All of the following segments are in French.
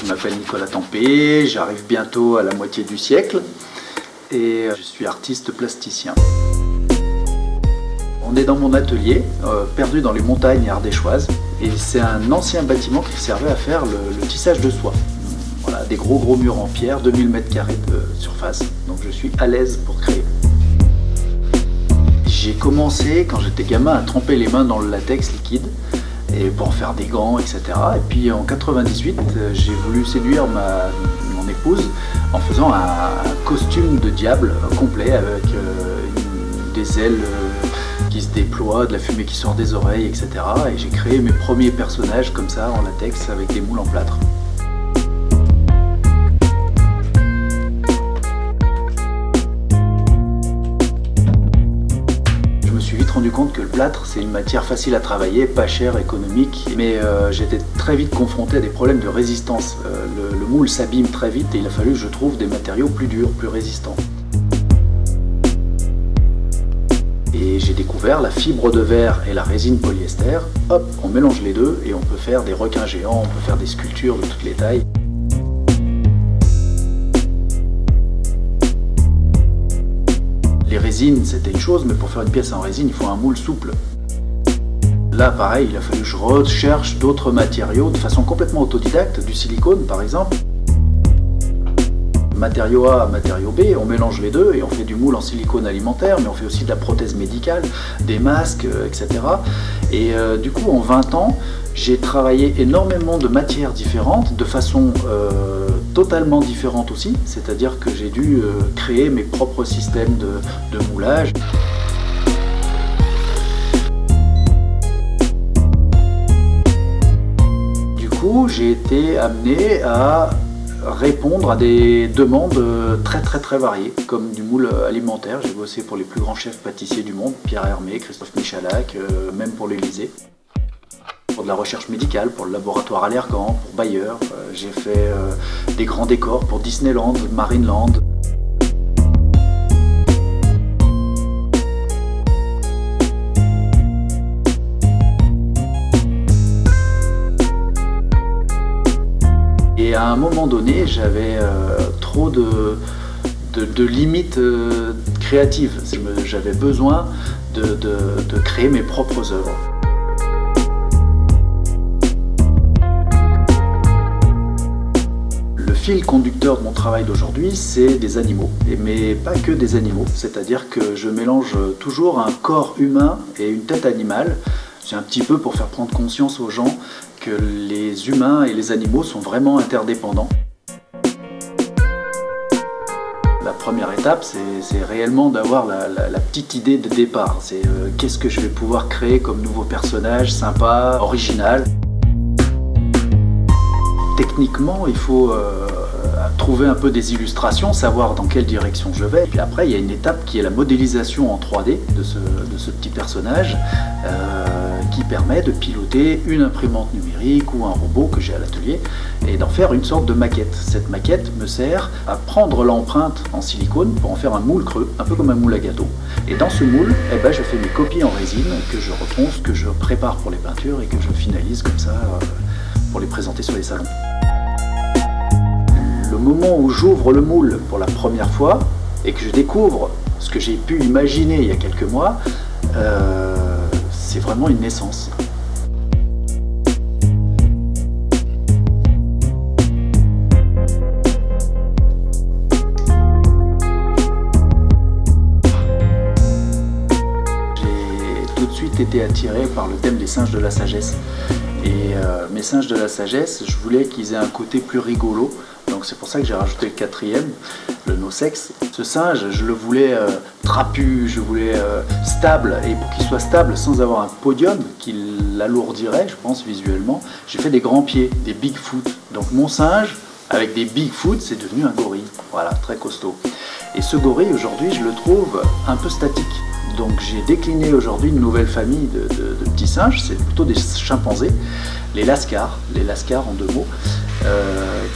Je m'appelle Nicolas Tempé, j'arrive bientôt à la moitié du siècle et je suis artiste plasticien. On est dans mon atelier, perdu dans les montagnes ardéchoises, et c'est un ancien bâtiment qui servait à faire le tissage de soie. Voilà, des gros murs en pierre, 2000 m² de surface, donc je suis à l'aise pour créer. J'ai commencé quand j'étais gamin à tremper les mains dans le latex liquide et pour en faire des gants, etc. Et puis en 98, j'ai voulu séduire mon épouse en faisant un costume de diable complet avec des ailes qui se déploient, de la fumée qui sort des oreilles, etc. Et j'ai créé mes premiers personnages comme ça en latex avec des moules en plâtre. Je me suis vite rendu compte que le plâtre, c'est une matière facile à travailler, pas chère, économique, mais j'étais très vite confronté à des problèmes de résistance. Le moule s'abîme très vite et il a fallu que je trouve des matériaux plus durs, plus résistants. Et j'ai découvert la fibre de verre et la résine polyester. Hop, on mélange les deux et on peut faire des requins géants, on peut faire des sculptures de toutes les tailles. Les résines, c'était une chose, mais pour faire une pièce en résine, il faut un moule souple. Là, pareil, il a fallu que je recherche d'autres matériaux de façon complètement autodidacte, du silicone par exemple. Matériau A, matériau B, on mélange les deux et on fait du moule en silicone alimentaire, mais on fait aussi de la prothèse médicale, des masques, etc. Et du coup, en 20 ans, j'ai travaillé énormément de matières différentes, de façon totalement différente aussi, c'est-à-dire que j'ai dû créer mes propres systèmes de moulage. Du coup, j'ai été amené à répondre à des demandes très variées, comme du moule alimentaire. J'ai bossé pour les plus grands chefs pâtissiers du monde, Pierre Hermé, Christophe Michalak, même pour l'Élysée. Pour de la recherche médicale, pour le laboratoire Allergan, pour Bayer. J'ai fait des grands décors pour Disneyland, Marineland. Et à un moment donné, j'avais trop de limites créatives. J'avais besoin de créer mes propres œuvres. Le fil conducteur de mon travail d'aujourd'hui, c'est des animaux, mais pas que des animaux. C'est-à-dire que je mélange toujours un corps humain et une tête animale. C'est un petit peu pour faire prendre conscience aux gens que les humains et les animaux sont vraiment interdépendants. La première étape, c'est réellement d'avoir la petite idée de départ. C'est qu'est-ce que je vais pouvoir créer comme nouveau personnage sympa, original. Techniquement, il faut trouver un peu des illustrations, savoir dans quelle direction je vais. Et puis après, il y a une étape qui est la modélisation en 3D de ce petit personnage qui permet de piloter une imprimante numérique ou un robot que j'ai à l'atelier et d'en faire une sorte de maquette. Cette maquette me sert à prendre l'empreinte en silicone pour en faire un moule creux, un peu comme un moule à gâteau. Et dans ce moule, je fais mes copies en résine que je reponce, que je prépare pour les peintures et que je finalise comme ça pour les présenter sur les salons. Le moment où j'ouvre le moule pour la première fois et que je découvre ce que j'ai pu imaginer il y a quelques mois, c'est vraiment une naissance. J'ai tout de suite été attiré par le thème des singes de la sagesse. Et mes singes de la sagesse, je voulais qu'ils aient un côté plus rigolo. Donc c'est pour ça que j'ai rajouté le quatrième, le no-sex. Ce singe, je le voulais trapu, je voulais stable. Et pour qu'il soit stable sans avoir un podium qui l'alourdirait, je pense, visuellement, j'ai fait des grands pieds, des Bigfoot. Donc mon singe, avec des Bigfoot, c'est devenu un gorille. Voilà, très costaud. Et ce gorille, aujourd'hui, je le trouve un peu statique. Donc j'ai décliné aujourd'hui une nouvelle famille de petits singes, c'est plutôt des chimpanzés, les lascars en 2 mots,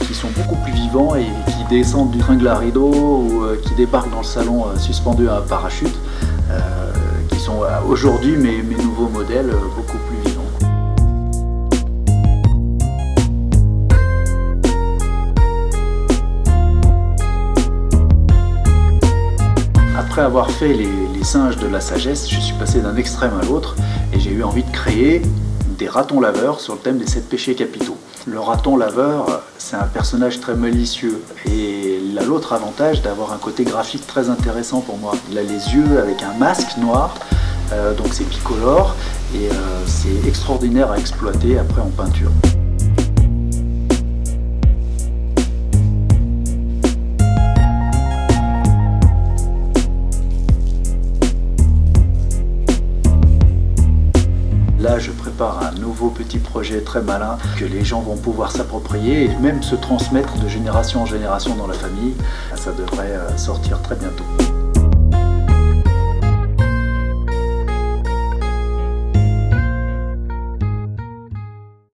qui sont beaucoup plus vivants et qui descendent du tringle à rideau ou qui débarquent dans le salon suspendus à un parachute, qui sont aujourd'hui mes nouveaux modèles beaucoup plus vivants. après avoir fait les singes de la sagesse, je suis passé d'un extrême à l'autre et j'ai eu envie de créer des ratons laveurs sur le thème des 7 péchés capitaux. Le raton laveur, c'est un personnage très malicieux et il a l'autre avantage d'avoir un côté graphique très intéressant pour moi. Il a les yeux avec un masque noir, donc c'est bicolore et c'est extraordinaire à exploiter après en peinture. Là, je prépare un nouveau petit projet très malin que les gens vont pouvoir s'approprier et même se transmettre de génération en génération dans la famille. Ça devrait sortir très bientôt.